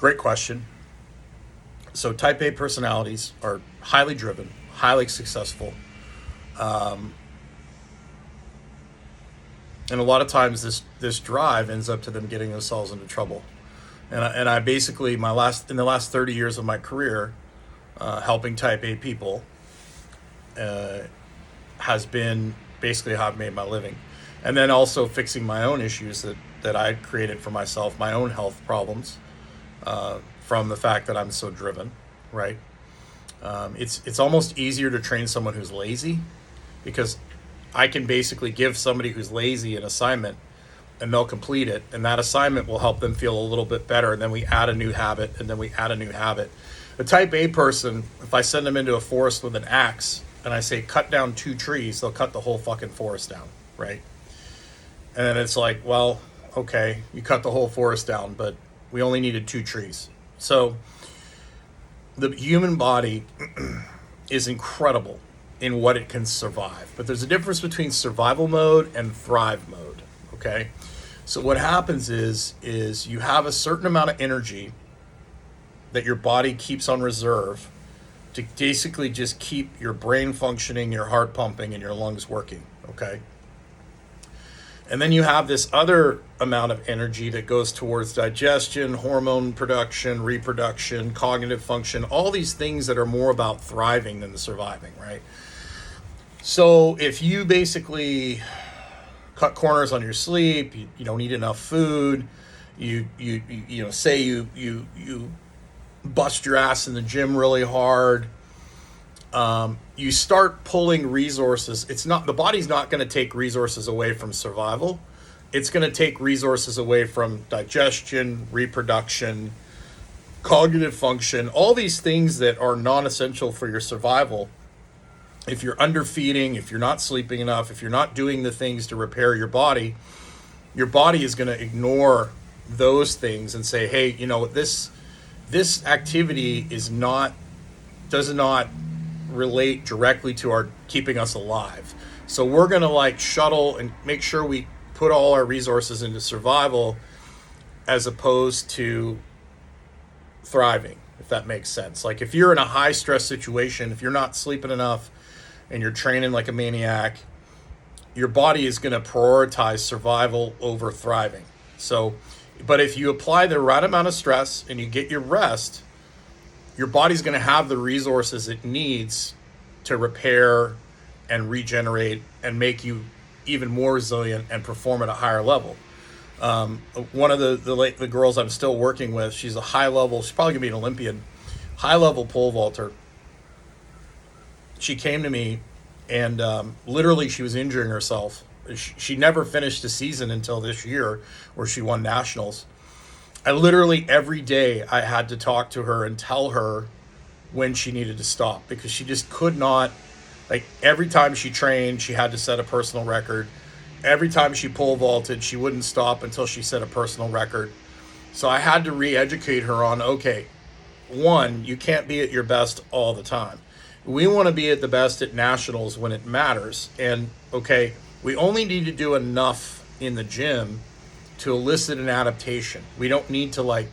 Great question. So type A personalities are highly driven, highly successful. And a lot of times this drive ends up to them getting themselves into trouble. And I basically, in the last 30 years of my career, helping type A people has been basically how I've made my living. And then also fixing my own issues that I created for myself, my own health problems, from the fact that I'm so driven, right? It's almost easier to train someone who's lazy, because I can basically give somebody who's lazy an assignment and they'll complete it, and that assignment will help them feel a little bit better, and then we add a new habit, and then we add a new habit. A type A person, if I send them into a forest with an axe and I say cut down 2 trees, they'll cut the whole fucking forest down, right? And then it's like, well, okay, you cut the whole forest down, but we only needed 2 trees. So the human body is incredible in what it can survive, but there's a difference between survival mode and thrive mode. Okay, so what happens is you have a certain amount of energy that your body keeps on reserve to basically just keep your brain functioning, your heart pumping, and your lungs working. Okay, and then you have this other amount of energy that goes towards digestion, hormone production, reproduction, cognitive function, all these things that are more about thriving than the surviving, right? So if you basically cut corners on your sleep, you don't eat enough food, you say you bust your ass in the gym really hard, you start pulling resources. The body's not going to take resources away from survival. It's going to take resources away from digestion, reproduction, cognitive function, all these things that are non-essential for your survival. If you're underfeeding, if you're not sleeping enough, if you're not doing the things to repair your body is going to ignore those things and say, hey, this activity does not relate directly to our keeping us alive. So we're going to shuttle and make sure we put all our resources into survival as opposed to thriving, if that makes sense. Like if you're in a high stress situation, if you're not sleeping enough, and you're training like a maniac, your body is going to prioritize survival over thriving. So, but if you apply the right amount of stress and you get your rest, your body's going to have the resources it needs to repair and regenerate and make you even more resilient and perform at a higher level. One of the girls I'm still working with, she's she's probably going to be an Olympian, high-level pole vaulter. She came to me and literally she was injuring herself. She never finished the season until this year where she won nationals. I literally every day I had to talk to her and tell her when she needed to stop, because she just could not, every time she trained, she had to set a personal record. Every time she pole vaulted, she wouldn't stop until she set a personal record. So I had to re-educate her on, okay, one, you can't be at your best all the time. We want to be at the best at nationals when it matters. And okay, we only need to do enough in the gym to elicit an adaptation. We don't need to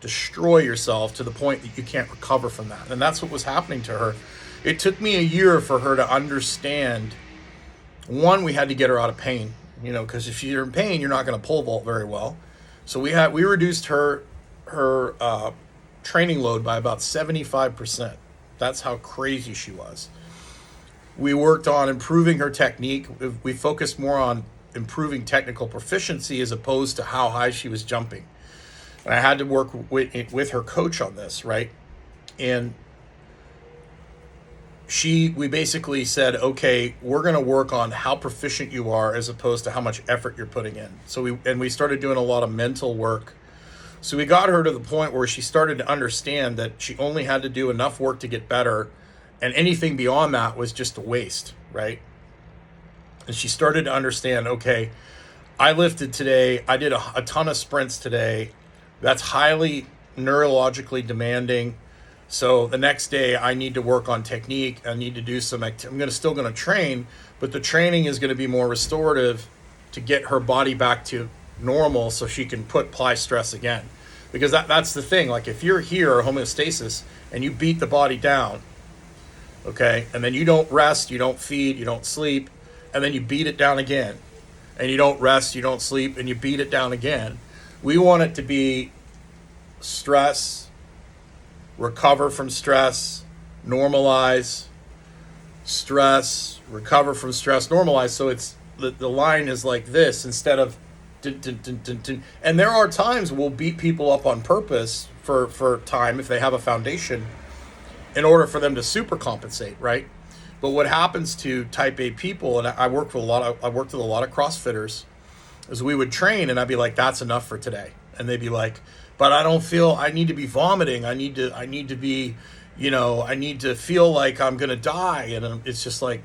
destroy yourself to the point that you can't recover from that. And that's what was happening to her. It took me a year for her to understand. One, we had to get her out of pain, because if you're in pain, you're not going to pole vault very well. So we reduced her training load by about 75%. That's how crazy she was. We worked on improving her technique. We focused more on improving technical proficiency as opposed to how high she was jumping. And I had to work with her coach on this, right? And we basically said, okay, we're going to work on how proficient you are as opposed to how much effort you're putting in. So we started doing a lot of mental work. So we got her to the point where she started to understand that she only had to do enough work to get better, and anything beyond that was just a waste, right? And she started to understand, okay, I lifted today, I did a ton of sprints today. That's highly neurologically demanding. So the next day I need to work on technique. I need to do I'm still going to train, but the training is going to be more restorative to get her body back to normal so she can apply stress again. Because that's the thing. Like if you're here, homeostasis, and you beat the body down, okay, and then you don't rest, you don't feed, you don't sleep, and then you beat it down again, and you don't rest, you don't sleep, and you beat it down again. We want it to be stress, recover from stress, normalize, stress, recover from stress, normalize. So it's the line is like this instead of dun, dun, dun, dun, dun. And there are times we'll beat people up on purpose for time if they have a foundation in order for them to super compensate, right? But what happens to type A people, and I worked with a lot of CrossFitters, is we would train and I'd be like, that's enough for today. And they'd be like, but I don't feel, I need to be vomiting. I need to be, I need to feel like I'm going to die. And it's just like,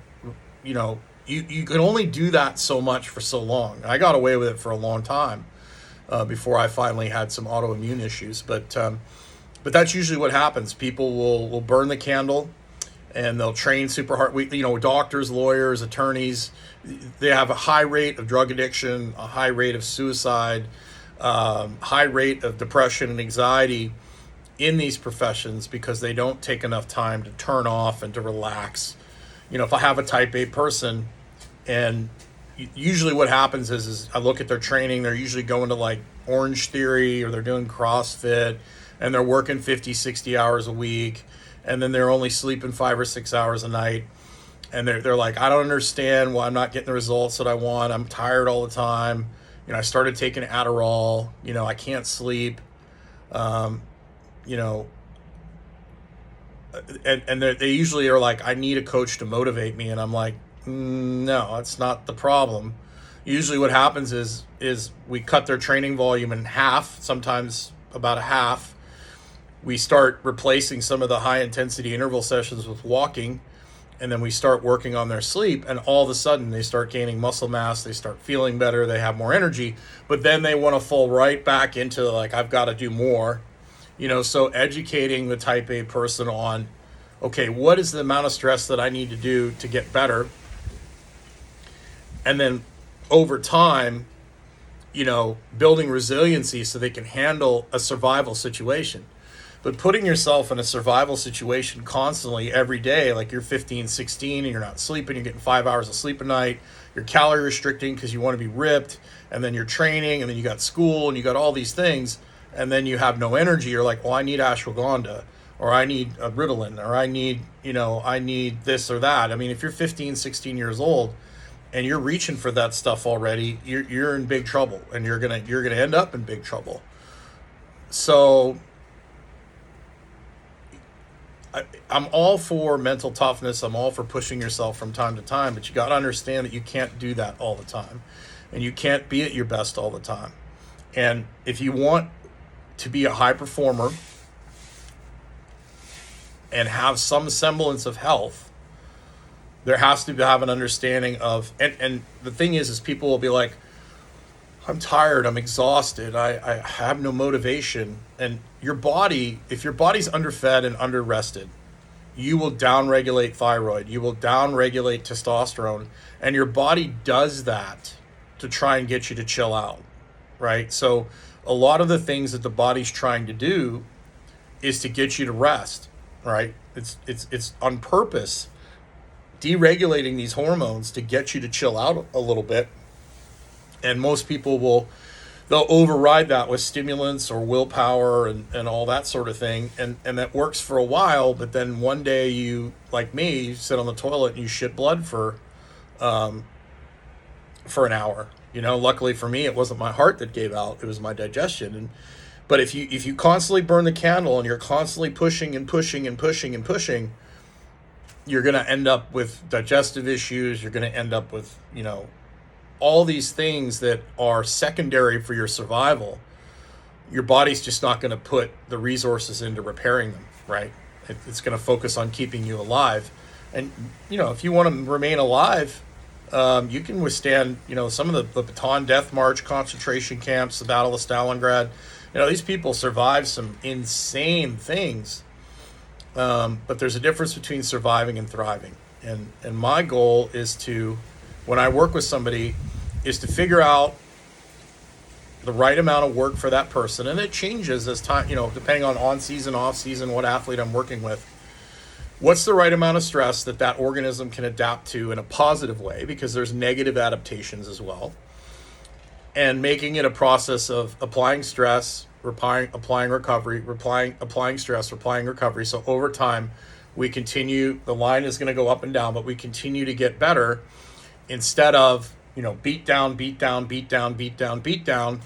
you can only do that so much for so long. I got away with it for a long time before I finally had some autoimmune issues. But that's usually what happens. People will burn the candle and they'll train super hard. Doctors, lawyers, attorneys, they have a high rate of drug addiction, a high rate of suicide, high rate of depression and anxiety in these professions because they don't take enough time to turn off and to relax. If I have a type A person, and usually what happens is I look at their training, they're usually going to like Orange Theory or they're doing CrossFit and they're working 50, 60 hours a week, and then they're only sleeping 5 or 6 hours a night. And they're like, I don't understand why I'm not getting the results that I want. I'm tired all the time. I started taking Adderall. I can't sleep. And they usually are like, I need a coach to motivate me. And I'm like, no, that's not the problem. Usually what happens is we cut their training volume in half, sometimes about a half. We start replacing some of the high intensity interval sessions with walking, and then we start working on their sleep, and all of a sudden they start gaining muscle mass, they start feeling better, they have more energy, but then they want to fall right back into like, I've got to do more. So educating the type A person on, okay, what is the amount of stress that I need to do to get better? And then over time, building resiliency so they can handle a survival situation. But putting yourself in a survival situation constantly every day, like you're 15, 16 and you're not sleeping, you're getting 5 hours of sleep a night, you're calorie restricting because you want to be ripped, and then you're training, and then you got school and you got all these things, and then you have no energy. You're like, well, I need ashwagandha, or I need a Ritalin, or I need this or that. I mean, if you're 15, 16 years old and you're reaching for that stuff already, you're in big trouble, and you're gonna end up in big trouble. So I'm all for mental toughness. I'm all for pushing yourself from time to time, but you got to understand that you can't do that all the time, and you can't be at your best all the time. And if you want to be a high performer and have some semblance of health, there has to have an understanding of, and the thing is people will be like, I'm tired, I'm exhausted, I have no motivation. And your body, if your body's underfed and underrested, you will downregulate thyroid, you will downregulate testosterone, and your body does that to try and get you to chill out, right? So a lot of the things that the body's trying to do is to get you to rest, right? It's on purpose deregulating these hormones to get you to chill out a little bit. And most people they'll override that with stimulants or willpower and all that sort of thing. And that works for a while, but then one day you, like me, you sit on the toilet and you shit blood for an hour. Luckily for me, it wasn't my heart that gave out, it was my digestion. But if you constantly burn the candle and you're constantly pushing and pushing and pushing and pushing, you're going to end up with digestive issues. You're going to end up with, all these things that are secondary for your survival. Your body's just not going to put the resources into repairing them, right? It's going to focus on keeping you alive. And, if you want to remain alive, you can withstand, some of the Bataan Death March concentration camps, the Battle of Stalingrad. These people survived some insane things. But there's a difference between surviving and thriving. And my goal is to, when I work with somebody, is to figure out the right amount of work for that person, and it changes as time, depending on season, off season, what athlete I'm working with. What's the right amount of stress that that organism can adapt to in a positive way, because there's negative adaptations as well, and making it a process of applying stress, applying recovery, applying stress, applying recovery. So over time, we continue, the line is going to go up and down, but we continue to get better instead of, beat down, beat down, beat down, beat down, beat down.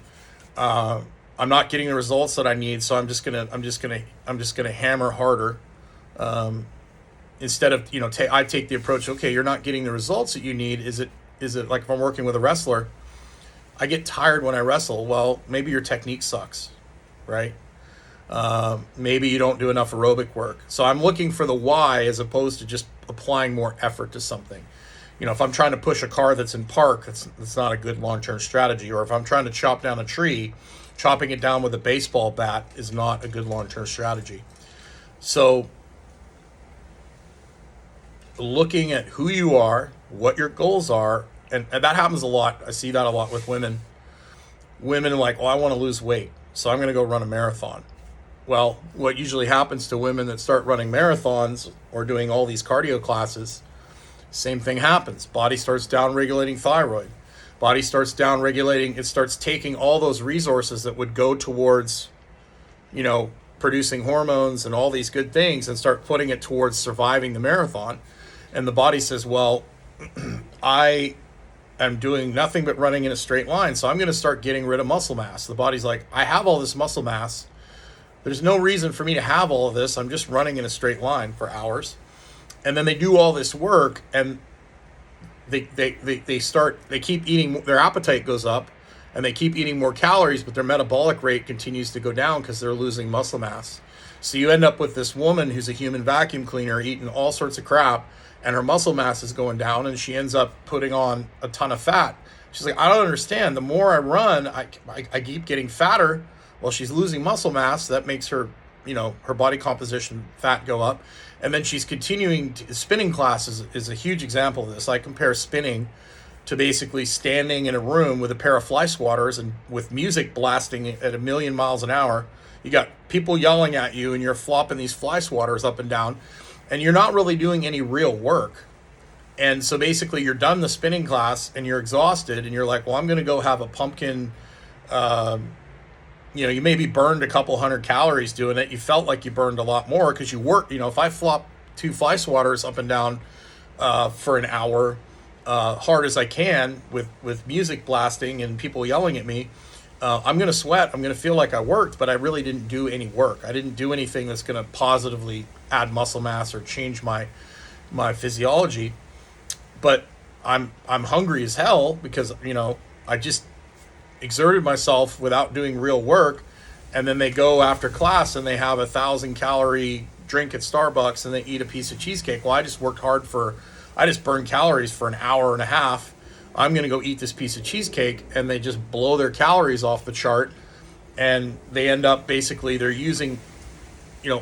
I'm not getting the results that I need, so I'm just gonna hammer harder. Instead of, I take the approach, okay, you're not getting the results that you need. Is it like if I'm working with a wrestler, I get tired when I wrestle. Well, maybe your technique sucks, right? Maybe you don't do enough aerobic work. So I'm looking for the why as opposed to just applying more effort to something. If I'm trying to push a car that's in park, that's not a good long-term strategy. Or if I'm trying to chop down a tree, chopping it down with a baseball bat is not a good long-term strategy. So looking at who you are, what your goals are, and that happens a lot. I see that a lot with women. Women are like, I want to lose weight, so I'm going to go run a marathon. Well, what usually happens to women that start running marathons or doing all these cardio classes, same thing happens. Body starts down-regulating thyroid. Body starts down-regulating, it starts taking all those resources that would go towards, producing hormones and all these good things and start putting it towards surviving the marathon. And the body says, well, I am doing nothing but running in a straight line, so I'm going to start getting rid of muscle mass. The body's like, I have all this muscle mass. There's no reason for me to have all of this. I'm just running in a straight line for hours. And then they do all this work, and they keep eating, their appetite goes up, and they keep eating more calories, but their metabolic rate continues to go down because they're losing muscle mass. So you end up with this woman who's a human vacuum cleaner eating all sorts of crap, and her muscle mass is going down, and she ends up putting on a ton of fat. She's like, I don't understand. The more I run, I keep getting fatter. Well, she's losing muscle mass. That makes her, her body composition fat go up. And then she's continuing spinning class is a huge example of this. I compare spinning to basically standing in a room with a pair of fly swatters and with music blasting at 1,000,000 miles an hour. You got people yelling at you, and you're flopping these fly swatters up and down, and you're not really doing any real work. And so basically you're done the spinning class and you're exhausted, and you're like, well, I'm going to go have a pumpkin. You maybe burned a couple hundred calories doing it. You felt like you burned a lot more because you worked. If I flop 2 fly swatters up and down for an hour, hard as I can with music blasting and people yelling at me, I'm going to sweat. I'm going to feel like I worked, but I really didn't do any work. I didn't do anything that's going to positively add muscle mass or change my physiology. But I'm hungry as hell because, I just exerted myself without doing real work. And then they go after class and they have 1,000-calorie drink at Starbucks and they eat a piece of cheesecake. Well, I just worked hard I just burned calories for an hour and a half. I'm going to go eat this piece of cheesecake, and they just blow their calories off the chart. And they end up basically, they're using,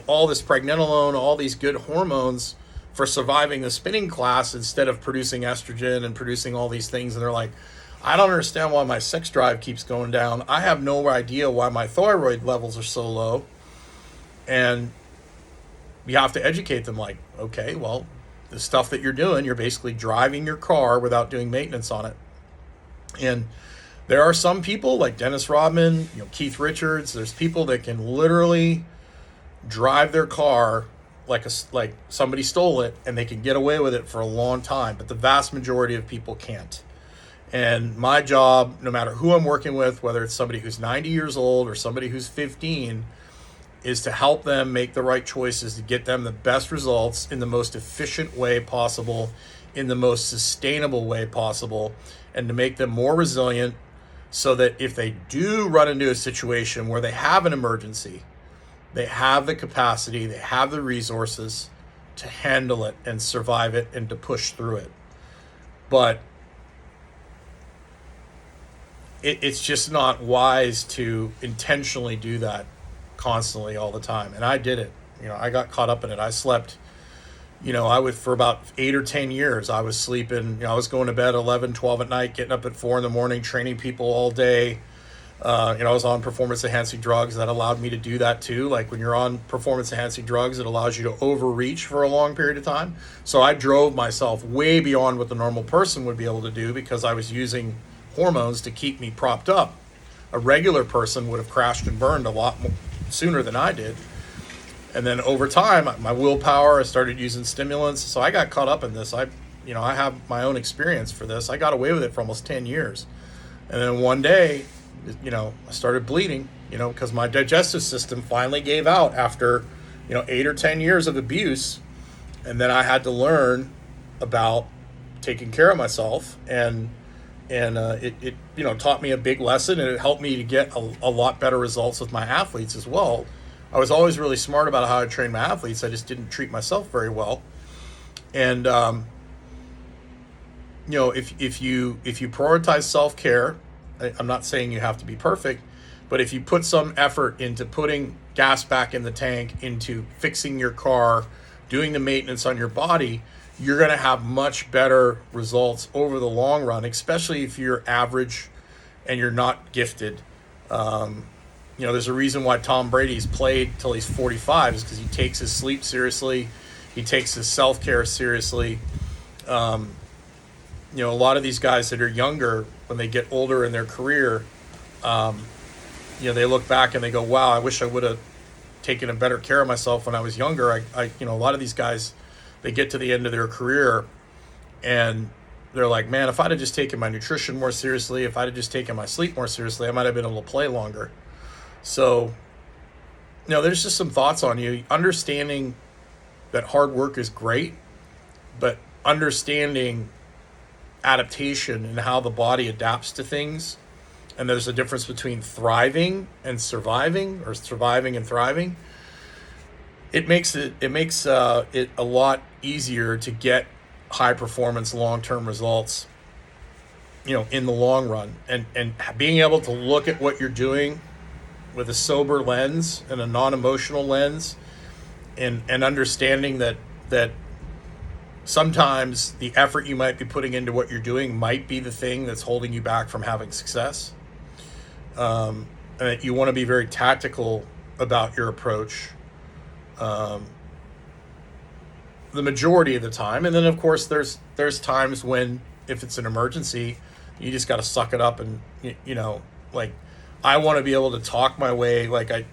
all this pregnenolone, all these good hormones for surviving the spinning class instead of producing estrogen and producing all these things. And they're like, I don't understand why my sex drive keeps going down. I have no idea why my thyroid levels are so low. And you have to educate them like, okay, well, the stuff that you're doing, you're basically driving your car without doing maintenance on it. And there are some people like Dennis Rodman, Keith Richards, there's people that can literally drive their car like somebody stole it, and they can get away with it for a long time, but the vast majority of people can't. And my job, no matter who I'm working with, whether it's somebody who's 90 years old or somebody who's 15, is to help them make the right choices to get them the best results in the most efficient way possible, in the most sustainable way possible, and to make them more resilient so that if they do run into a situation where they have an emergency, they have the capacity, they have the resources to handle it and survive it and to push through it. But it's just not wise to intentionally do that constantly all the time. And I did it. I got caught up in it. I slept, for about 8 or 10 years, I was sleeping, I was going to bed 11, 12 at night, getting up at 4 in the morning, training people all day, I was on performance enhancing drugs that allowed me to do that too. Like when you're on performance enhancing drugs, it allows you to overreach for a long period of time. So I drove myself way beyond what the normal person would be able to do because I was using hormones to keep me propped up. A regular person would have crashed and burned a lot more, sooner than I did. And then over time, my willpower, I started using stimulants. So I got caught up in this. I have my own experience for this. I got away with it for almost 10 years. And then one day, I started bleeding, because my digestive system finally gave out after, 8 or 10 years of abuse. And then I had to learn about taking care of myself. And it taught me a big lesson, and it helped me to get a lot better results with my athletes as well. I was always really smart about how I trained my athletes. I just didn't treat myself very well. And, if you prioritize self-care, I'm not saying you have to be perfect, but if you put some effort into putting gas back in the tank, into fixing your car, doing the maintenance on your body, you're going to have much better results over the long run, especially if you're average and you're not gifted. There's a reason why Tom Brady's played till he's 45 is because he takes his sleep seriously. He takes his self-care seriously. A lot of these guys that are younger, when they get older in their career, they look back and they go, wow, I wish I would have taken a better care of myself when I was younger. A lot of these guys, they get to the end of their career and they're like, man, if I'd have just taken my nutrition more seriously, if I'd have just taken my sleep more seriously, I might have been able to play longer. So, there's just some thoughts on you. Understanding that hard work is great, but understanding adaptation and how the body adapts to things. And there's a difference between thriving and surviving, or surviving and thriving. It makes it a lot easier to get high performance, long-term results, in the long run. And being able to look at what you're doing with a sober lens and a non-emotional lens, and understanding that sometimes the effort you might be putting into what you're doing might be the thing that's holding you back from having success. And that you want to be very tactical about your approach the majority of the time. And then, of course, there's times when, if it's an emergency, you just got to suck it up and, I want to be able to talk my way. Like I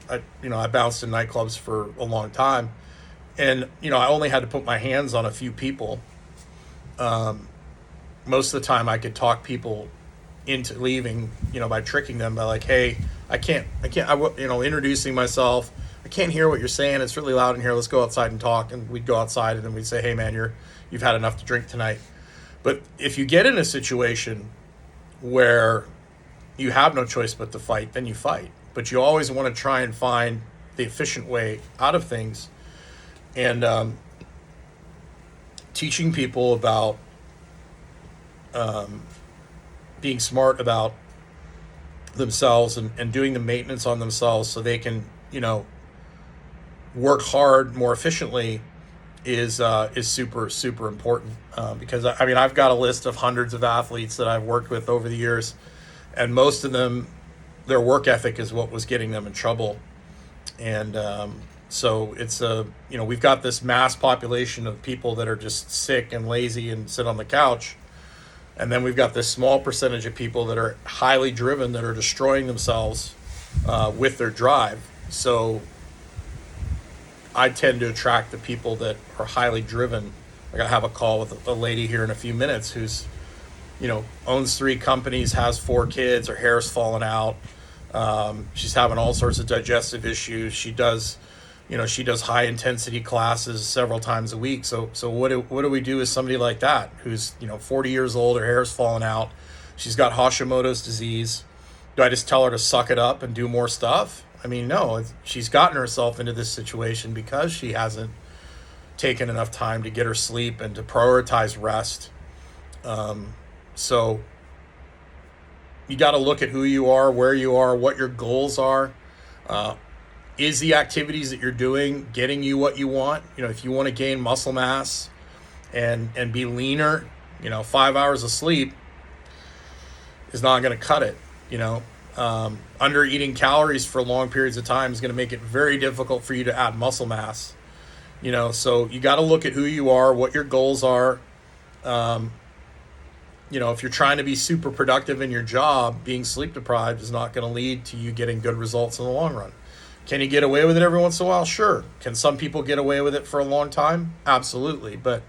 bounced in nightclubs for a long time, and I only had to put my hands on a few people. Most of the time, I could talk people into leaving, by tricking them by like, hey, I can't, introducing myself. I can't hear what you're saying. It's really loud in here. Let's go outside and talk. And we'd go outside, and then we'd say, hey man, you've had enough to drink tonight. But if you get in a situation where you have no choice but to fight, then you fight. But you always want to try and find the efficient way out of things. And teaching people about being smart about themselves and doing the maintenance on themselves so they can, work hard more efficiently is super, super important. Because I've got a list of hundreds of athletes that I've worked with over the years, and most of them, their work ethic is what was getting them in trouble. And so it's we've got this mass population of people that are just sick and lazy and sit on the couch. And then we've got this small percentage of people that are highly driven, that are destroying themselves with their drive. So I tend to attract the people that are highly driven. I got to have a call with a lady here in a few minutes who's, owns 3 companies, has 4 kids, her hair's falling out. She's having all sorts of digestive issues. She does high intensity classes several times a week. So what do we do with somebody like that who's 40 years old, her hair's falling out, she's got Hashimoto's disease? Do I just tell her to suck it up and do more stuff? No. She's gotten herself into this situation because she hasn't taken enough time to get her sleep and to prioritize rest. So you got to look at who you are, where you are, what your goals are. Is the activities that you're doing getting you what you want? If you want to gain muscle mass and be leaner, 5 hours of sleep is not going to cut it. Under eating calories for long periods of time is going to make it very difficult for you to add muscle mass. So you got to look at who you are, what your goals are. If you're trying to be super productive in your job, being sleep deprived is not going to lead to you getting good results in the long run. Can you get away with it every once in a while? Sure. Can some people get away with it for a long time? Absolutely. But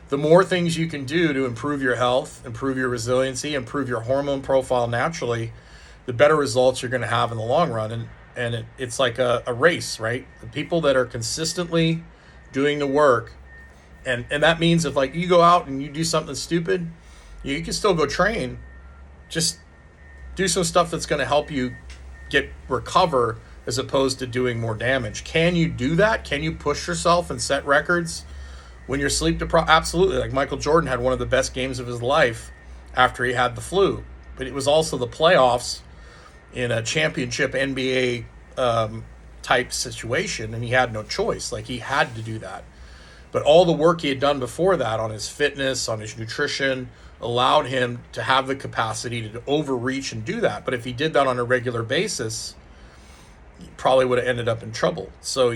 the more things you can do to improve your health, improve your resiliency, improve your hormone profile naturally, the better results you're going to have in the long run. And it's like a race, right? The people that are consistently doing the work, and that means if like you go out and you do something stupid, you can still go train. Just do some stuff that's going to help you recover as opposed to doing more damage. Can you do that? Can you push yourself and set records when you're sleep deprived? Absolutely. Like Michael Jordan had one of the best games of his life after he had the flu, but it was also the playoffs in a championship NBA type situation, and he had no choice. Like, he had to do that. But all the work he had done before that on his fitness, on his nutrition, allowed him to have the capacity to overreach and do that. But if he did that on a regular basis, he probably would have ended up in trouble. So,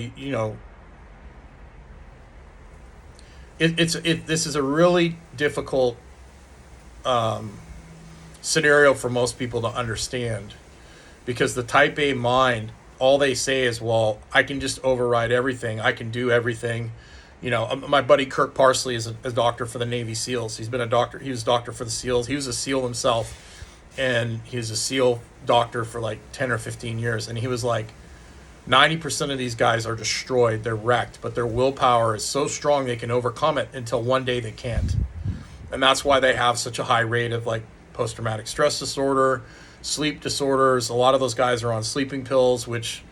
this is a really difficult scenario for most people to understand, because the type A mind, all they say is, well, I can just override everything. I can do everything. My buddy Kirk Parsley is a doctor for the Navy SEALs. He's been a doctor. He was a doctor for the SEALs. He was a SEAL himself, and he was a SEAL doctor for like 10 or 15 years. And he was like, 90% of these guys are destroyed. They're wrecked, but their willpower is so strong they can overcome it until one day they can't. And that's why they have such a high rate of like post-traumatic stress disorder, sleep disorders. A lot of those guys are on sleeping pills, which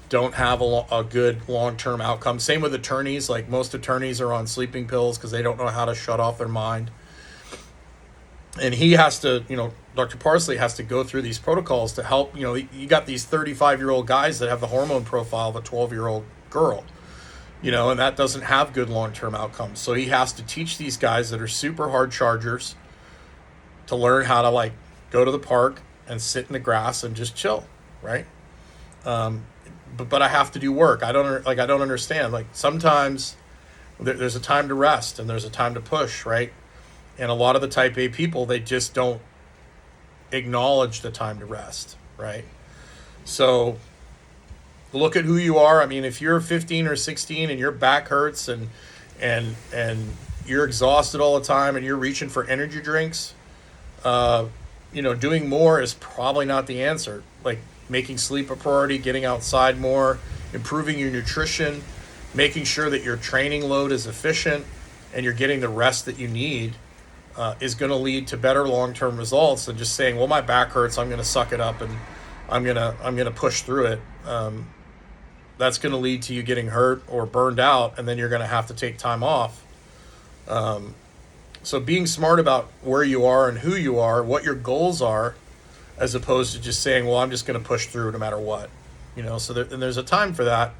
don't have a good long-term outcome. Same with attorneys. Like, most attorneys are on sleeping pills because they don't know how to shut off their mind. And he has to, Dr. Parsley has to go through these protocols to help. You got these 35-year-old guys that have the hormone profile of a 12-year-old girl, and that doesn't have good long-term outcomes. So he has to teach these guys that are super hard chargers to learn how to, like, go to the park and sit in the grass and just chill, right? But I have to do work. I don't understand. Like, sometimes there's a time to rest and there's a time to push, right? And a lot of the type A people, they just don't acknowledge the time to rest, right? So look at who you are. I mean, if you're 15 or 16 and your back hurts and you're exhausted all the time and you're reaching for energy drinks, doing more is probably not the answer. Like, making sleep a priority, getting outside more, improving your nutrition, making sure that your training load is efficient and you're getting the rest that you need is going to lead to better long-term results than just saying, well, my back hurts, I'm going to suck it up and I'm going to push through it. That's going to lead to you getting hurt or burned out, and then you're going to have to take time off. So being smart about where you are and who you are, what your goals are, as opposed to just saying, well, I'm just going to push through no matter what. So there's a time for that.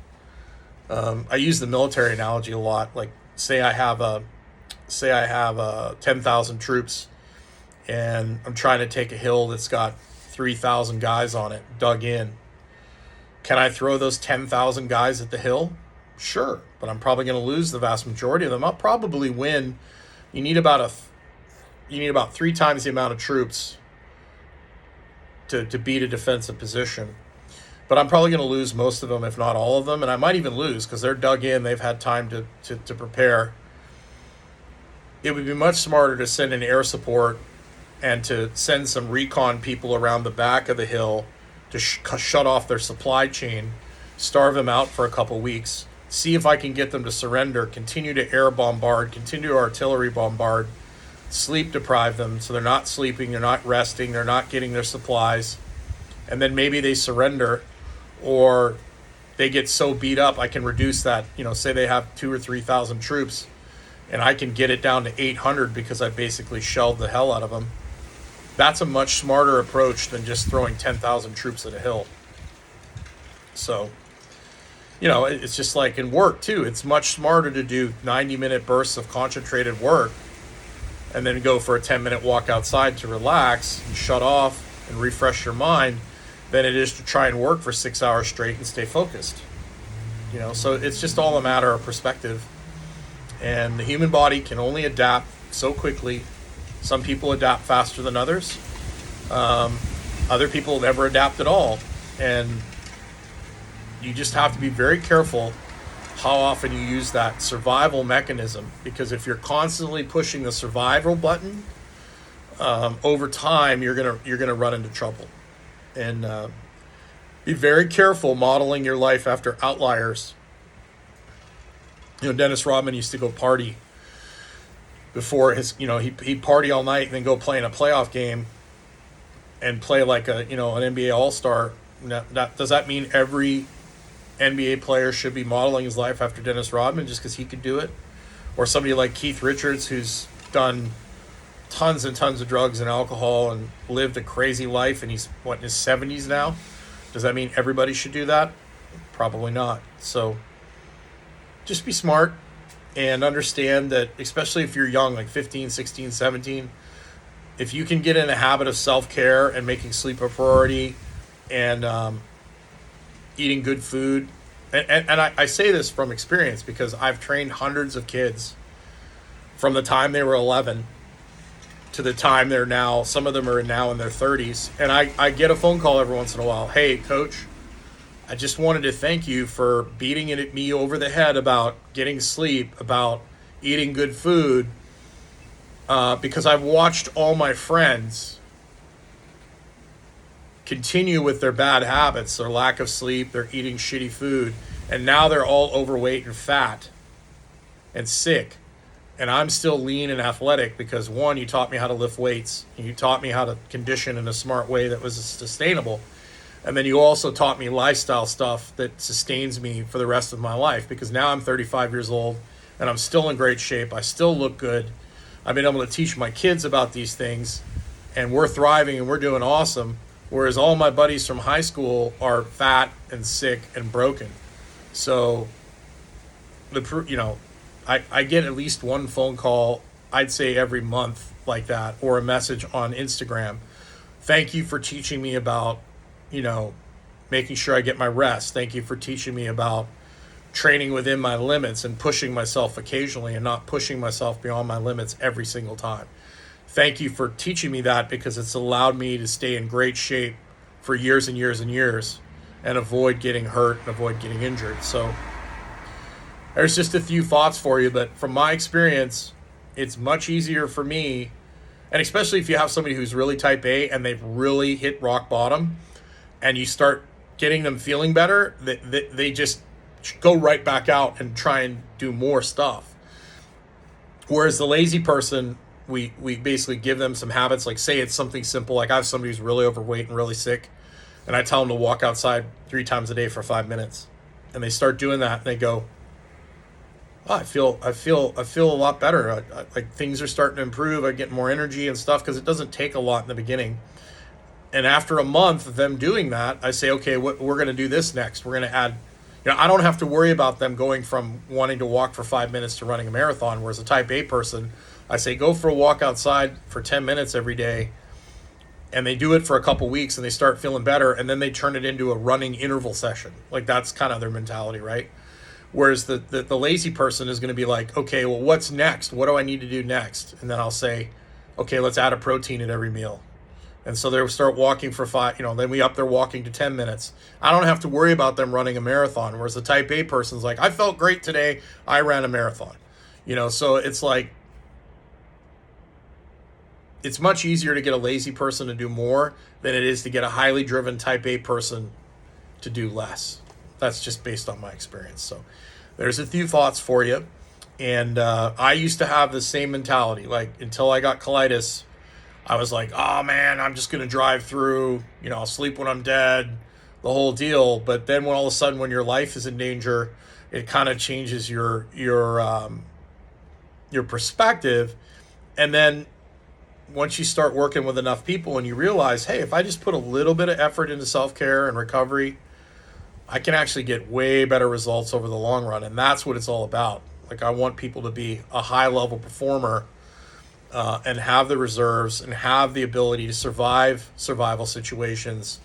I use the military analogy a lot. Like, say I have 10,000 troops and I'm trying to take a hill that's got 3,000 guys on it dug in. Can I throw those 10,000 guys at the hill? Sure, but I'm probably going to lose the vast majority of them. I'll probably win. You need about 3 times the amount of troops to beat a defensive position. But I'm probably going to lose most of them, if not all of them. And I might even lose because they're dug in. They've had time to prepare. It would be much smarter to send an air support and to send some recon people around the back of the hill to shut off their supply chain, starve them out for a couple weeks, see if I can get them to surrender, continue to air bombard, continue to artillery bombard, sleep deprive them so they're not sleeping, they're not resting, they're not getting their supplies, and then maybe they surrender or they get so beat up I can reduce that, say they have 2,000 or 3,000 troops and I can get it down to 800 because I basically shelled the hell out of them. That's a much smarter approach than just throwing 10,000 troops at a hill. So, it's just like in work too. It's much smarter to do 90-minute bursts of concentrated work and then go for a 10-minute walk outside to relax and shut off and refresh your mind than it is to try and work for 6 hours straight and stay focused. So it's just all a matter of perspective. And the human body can only adapt so quickly. Some people adapt faster than others. Other people never adapt at all. And you just have to be very careful how often you use that survival mechanism, because if you're constantly pushing the survival button, over time you're gonna run into trouble. And be very careful modeling your life after outliers. Dennis Rodman used to go party before his, he'd party all night and then go play in a playoff game and play like an NBA All-Star. Does that mean every NBA player should be modeling his life after Dennis Rodman just because he could do it? Or somebody like Keith Richards, who's done tons and tons of drugs and alcohol and lived a crazy life, and he's in his 70s now? Does that mean everybody should do that? Probably not. So just be smart and understand that, especially if you're young, like 15, 16, 17, if you can get in a habit of self-care and making sleep a priority and eating good food. And I say this from experience because I've trained hundreds of kids from the time they were 11 to the time they're now, some of them are now in their 30s. And I get a phone call every once in a while. Hey, coach, I just wanted to thank you for beating it at me over the head about getting sleep, about eating good food, because I've watched all my friends continue with their bad habits, their lack of sleep, their eating shitty food, and now they're all overweight and fat and sick. And I'm still lean and athletic because, one, you taught me how to lift weights, and you taught me how to condition in a smart way that was sustainable. And then you also taught me lifestyle stuff that sustains me for the rest of my life, because now I'm 35 years old and I'm still in great shape. I still look good. I've been able to teach my kids about these things, and we're thriving and we're doing awesome. Whereas all my buddies from high school are fat and sick and broken. So, I get at least one phone call, I'd say every month like that, or a message on Instagram. Thank you for teaching me about, making sure I get my rest. Thank you for teaching me about training within my limits and pushing myself occasionally and not pushing myself beyond my limits every single time. Thank you for teaching me that, because it's allowed me to stay in great shape for years and years and years and avoid getting hurt and avoid getting injured. So there's just a few thoughts for you, but from my experience, it's much easier for me, and especially if you have somebody who's really type A and they've really hit rock bottom and you start getting them feeling better, they just go right back out and try and do more stuff. Whereas the lazy person, we basically give them some habits, like say it's something simple, like I have somebody who's really overweight and really sick, and I tell them to walk outside 3 times a day for 5 minutes, and they start doing that and they go, oh, I feel a lot better. Like things are starting to improve. I get more energy and stuff, because it doesn't take a lot in the beginning. And after a month of them doing that, I say, okay, we're going to do this next. We're going to add, I don't have to worry about them going from wanting to walk for 5 minutes to running a marathon. Whereas a type A person, I say, go for a walk outside for 10 minutes every day. And they do it for a couple weeks and they start feeling better. And then they turn it into a running interval session. Like that's kind of their mentality, right? Whereas the lazy person is going to be like, okay, well, what's next? What do I need to do next? And then I'll say, okay, let's add a protein at every meal. And so they'll start walking for 5, then we up their walking to 10 minutes. I don't have to worry about them running a marathon. Whereas the type A person's like, I felt great today, I ran a marathon. So it's like, it's much easier to get a lazy person to do more than it is to get a highly driven type A person to do less. That's just based on my experience. So there's a few thoughts for you. And I used to have the same mentality. Like until I got colitis, I was like, oh man, I'm just going to drive through, I'll sleep when I'm dead, the whole deal. But then when all of a sudden, when your life is in danger, it kind of changes your perspective. And then once you start working with enough people and you realize, hey, if I just put a little bit of effort into self-care and recovery, I can actually get way better results over the long run. And that's what it's all about. Like I want people to be a high level performer and have the reserves and have the ability to survive survival situations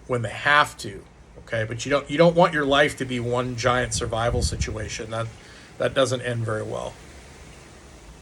when they have to. Okay, but you don't want your life to be one giant survival situation. That doesn't end very well.